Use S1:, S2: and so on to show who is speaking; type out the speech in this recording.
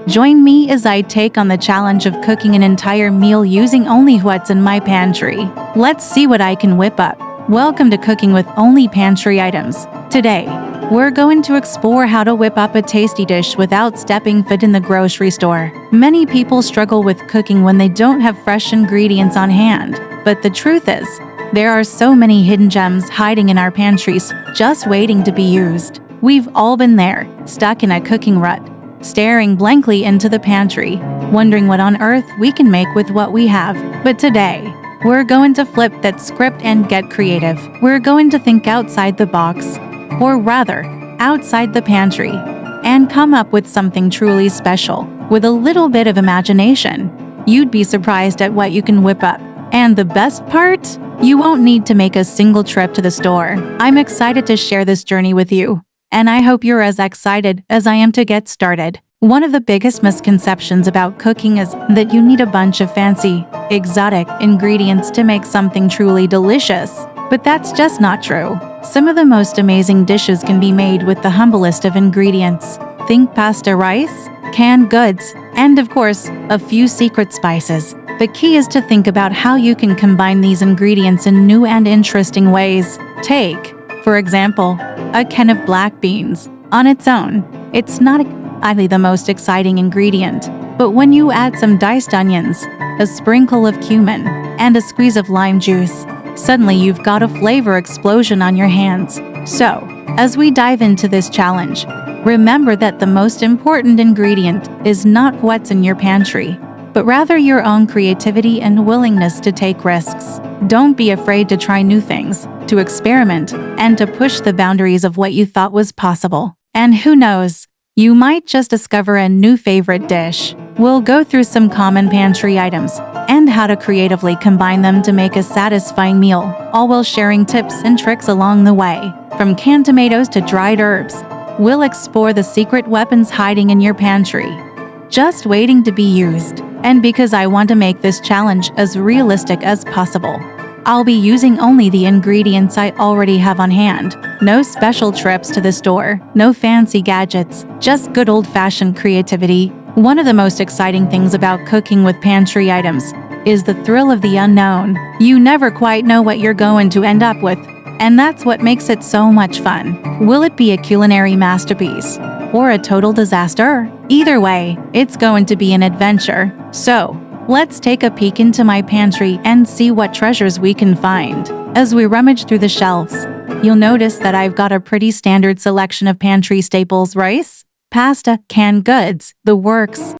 S1: Join me as I take on the challenge of cooking an entire meal using only what's in my pantry. Let's see what I can whip up. Welcome to Cooking with Only Pantry Items. Today, we're going to explore how to whip up a tasty dish without stepping foot in the grocery store. Many people struggle with cooking when they don't have fresh ingredients on hand. But the truth is, there are so many hidden gems hiding in our pantries, just waiting to be used. We've all been there, stuck in a cooking rut, staring blankly into the pantry, wondering what on earth we can make with what we have. But today, we're going to flip that script and get creative. We're going to think outside the box, or rather, outside the pantry, and come up with something truly special. With a little bit of imagination, you'd be surprised at what you can whip up. And the best part? You won't need to make a single trip to the store. I'm excited to share this journey with you, and I hope you're as excited as I am to get started. One of the biggest misconceptions about cooking is that you need a bunch of fancy, exotic ingredients to make something truly delicious. But that's just not true. Some of the most amazing dishes can be made with the humblest of ingredients. Think pasta, rice, canned goods, and of course, a few secret spices. The key is to think about how you can combine these ingredients in new and interesting ways. Take, for example, a can of black beans. On its own, it's not exactly the most exciting ingredient, but when you add some diced onions, a sprinkle of cumin, and a squeeze of lime juice, suddenly you've got a flavor explosion on your hands. So, as we dive into this challenge, remember that the most important ingredient is not what's in your pantry, but rather your own creativity and willingness to take risks. Don't be afraid to try new things, to experiment, and to push the boundaries of what you thought was possible. And who knows, you might just discover a new favorite dish. We'll go through some common pantry items and how to creatively combine them to make a satisfying meal, all while sharing tips and tricks along the way. From canned tomatoes to dried herbs, we'll explore the secret weapons hiding in your pantry, just waiting to be used. And because I want to make this challenge as realistic as possible, I'll be using only the ingredients I already have on hand. No special trips to the store, no fancy gadgets, just good old-fashioned creativity. One of the most exciting things about cooking with pantry items is the thrill of the unknown. You never quite know what you're going to end up with, and that's what makes it so much fun. Will it be a culinary masterpiece or a total disaster? Either way, it's going to be an adventure. So, let's take a peek into my pantry and see what treasures we can find. As we rummage through the shelves, you'll notice that I've got a pretty standard selection of pantry staples: rice, pasta, canned goods, the works.